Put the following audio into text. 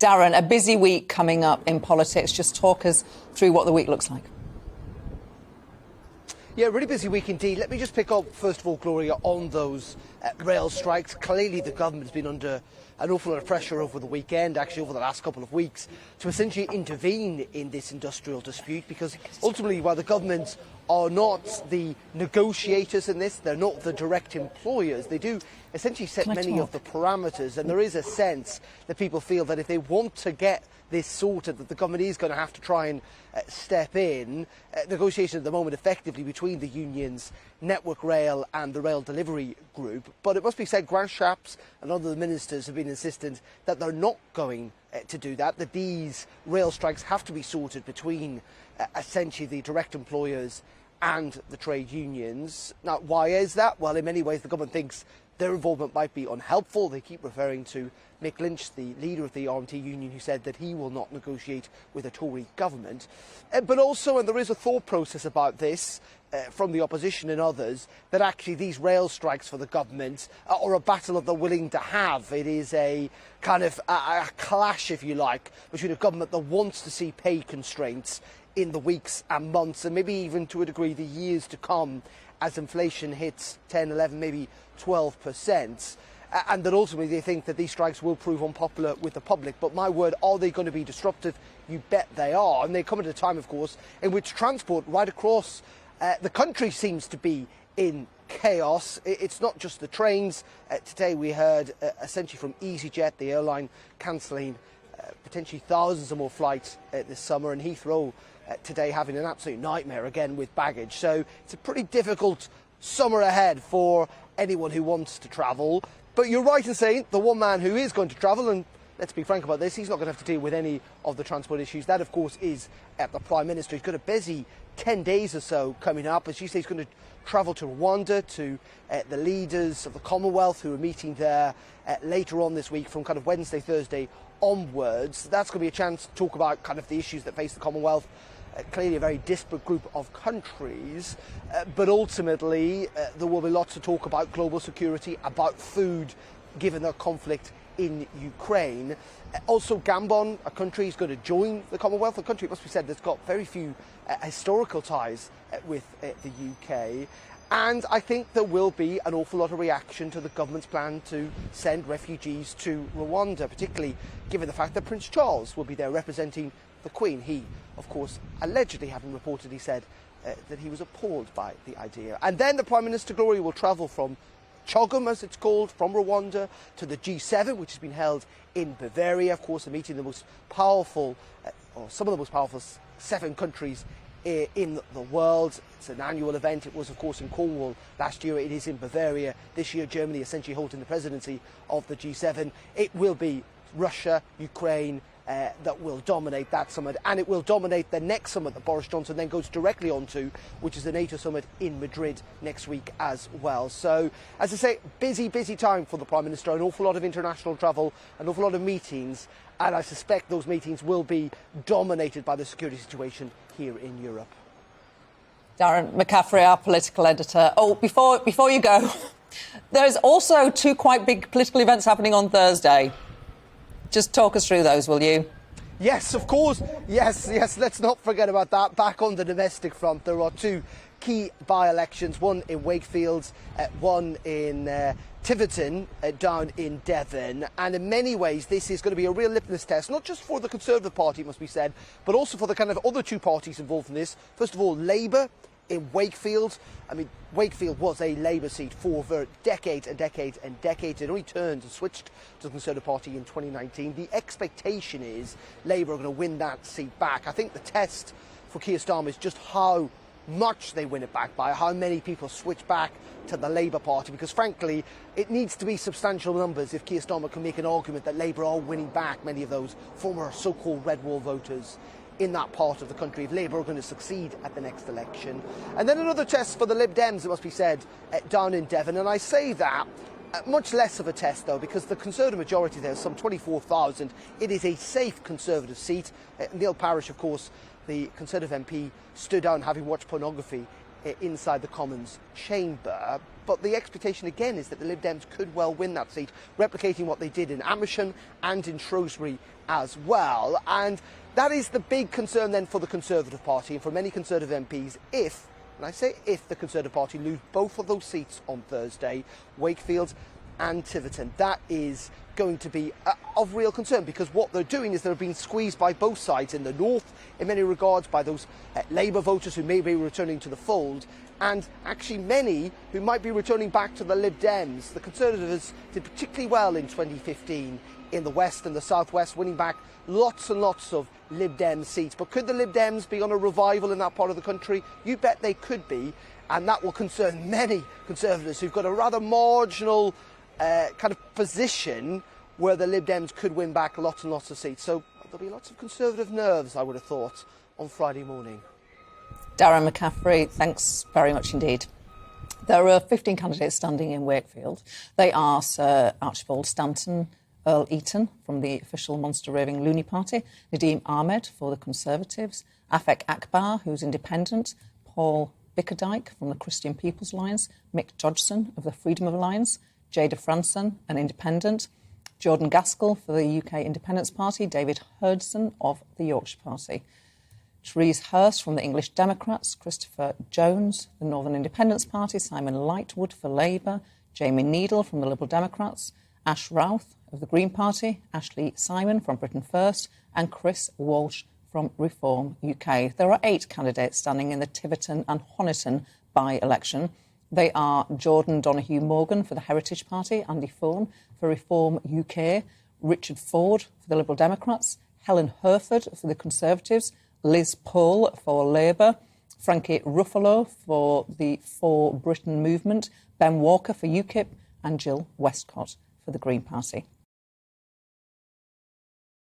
Darren, a busy week coming up in politics. Just talk us through what the week looks like. Yeah, really busy week indeed. Let me just pick up, first of all, Gloria, on those rail strikes. Clearly, the government's been under an awful lot of pressure over the weekend, actually over the last couple of weeks, to essentially intervene in this industrial dispute, because ultimately, while the government are not the negotiators in this, they're not the direct employers, they do essentially set many of the parameters, and there is a sense that people feel that if they want to get this sorted, that the government is going to have to try and step in. Negotiations at the moment effectively between the unions, Network Rail and the Rail Delivery Group. But it must be said, Grant Shapps and other ministers have been insistent that they're not going to do that, that these rail strikes have to be sorted between essentially the direct employers and the trade unions. Now, why is that? Well, in many ways, the government thinks their involvement might be unhelpful. They keep referring to Mick Lynch, the leader of the RMT union, who said that he will not negotiate with a Tory government. But also, and there is a thought process about this from the opposition and others, that actually these rail strikes for the government are a battle that they're willing to have. It is a kind of a clash, if you like, between a government that wants to see pay constraints in the weeks and months, and maybe even to a degree the years to come, as inflation hits 10, 11, maybe 12%, and that ultimately they think that these strikes will prove unpopular with the public. But my word, are they going to be disruptive? You bet they are. And they come at a time, of course, in which transport right across the country seems to be in chaos. It's not just the trains. Today we heard essentially from EasyJet, the airline, cancelling potentially thousands of more flights this summer, and Heathrow today having an absolute nightmare again with baggage. So it's a pretty difficult summer ahead for anyone who wants to travel. But you're right in saying the one man who is going to travel, and let's be frank about this, he's not going to have to deal with any of the transport issues. That, of course, is the Prime Minister. He's got a busy 10 days or so coming up. As you say, he's going to travel to Rwanda, to the leaders of the Commonwealth who are meeting there later on this week from kind of Wednesday, Thursday onwards. That's going to be a chance to talk about kind of the issues that face the Commonwealth. Clearly a very disparate group of countries, but ultimately there will be lots to talk about global security, about food, given the conflict in Ukraine. Also, Gabon, a country is going to join the Commonwealth, a country, it must be said, that's got very few historical ties with the UK. And I think there will be an awful lot of reaction to the government's plan to send refugees to Rwanda, particularly given the fact that Prince Charles will be there representing the Queen. He, of course, allegedly having reportedly said that he was appalled by the idea. And then the Prime Minister, Gloria, will travel from Chogum, as it's called, from Rwanda to the G7, which has been held in Bavaria, of course, a meeting the most powerful, or some of the most powerful 7 countries in the world. It's an annual event. It was, of course, in Cornwall last year. It is in Bavaria this year. Germany essentially holding the presidency of the G7. It will be Russia, Ukraine, that will dominate that summit, and it will dominate the next summit that Boris Johnson then goes directly onto, which is the NATO summit in Madrid next week as well. So, as I say, busy time for the Prime Minister, an awful lot of international travel, an awful lot of meetings, and I suspect those meetings will be dominated by the security situation here in Europe. Darren McCaffrey, our political editor. Oh, before you go, there's also 2 quite big political events happening on Thursday. Just talk us through those, will you? Yes, of course. Yes, let's not forget about that. Back on the domestic front, there are 2 key by-elections, one in Wakefield, one in Tiverton, down in Devon. And in many ways, this is going to be a real litmus test, not just for the Conservative Party, it must be said, but also for the kind of other 2 parties involved in this. First of all, Labour in Wakefield. I mean, Wakefield was a Labour seat for over decades and decades and decades. It only turned and switched to the Conservative Party in 2019. The expectation is Labour are going to win that seat back. I think the test for Keir Starmer is just how much they win it back by, how many people switch back to the Labour Party, because frankly it needs to be substantial numbers if Keir Starmer can make an argument that Labour are winning back many of those former so-called Red Wall voters in that part of the country, if Labour are going to succeed at the next election. And then another test for the Lib Dems, it must be said, down in Devon. And I say that much less of a test, though, because the Conservative majority there is some 24,000. It is a safe Conservative seat. Neil Parish, of course, the Conservative MP, stood down having watched pornography inside the Commons chamber. but the expectation again is that the Lib Dems could well win that seat, replicating what they did in Amersham and in Shrewsbury as well. And that is the big concern then for the Conservative Party and for many Conservative MPs if, and I say if, the Conservative Party lose both of those seats on Thursday, Wakefield and Tiverton. That is going to be of real concern, because what they're doing is they're being squeezed by both sides in the north in many regards by those Labour voters who may be returning to the fold, and actually many who might be returning back to the Lib Dems. The Conservatives did particularly well in 2015 in the west and the southwest, winning back lots and lots of Lib Dem seats. But could the Lib Dems be on a revival in that part of the country? You bet they could be, and that will concern many Conservatives who've got a rather marginal kind of position where the Lib Dems could win back lots and lots of seats. So there'll be lots of Conservative nerves, I would have thought, on Friday morning. Darren McCaffrey, thanks very much indeed. There are 15 candidates standing in Wakefield. They are Sir Archibald Stanton, Earl Eaton from the official Monster Raving Loony Party, Nadeem Ahmed for the Conservatives, Afek Akbar, who's independent, Paul Bickerdike from the Christian People's Alliance, Mick Dodgson of the Freedom Alliance, Jada Franson, an independent, Jordan Gaskell for the UK Independence Party, David Hurdson of the Yorkshire Party, Therese Hurst from the English Democrats, Christopher Jones, the Northern Independence Party, Simon Lightwood for Labour, Jamie Needle from the Liberal Democrats, Ash Routh of the Green Party, Ashley Simon from Britain First, and Chris Walsh from Reform UK. There are 8 candidates standing in the Tiverton and Honiton by-election. They are Jordan Donoghue-Morgan for the Heritage Party, Andy Fawn for Reform UK, Richard Ford for the Liberal Democrats, Helen Herford for the Conservatives, Liz Pohl for Labour, Frankie Ruffalo for the For Britain movement, Ben Walker for UKIP, and Jill Westcott for the Green Party.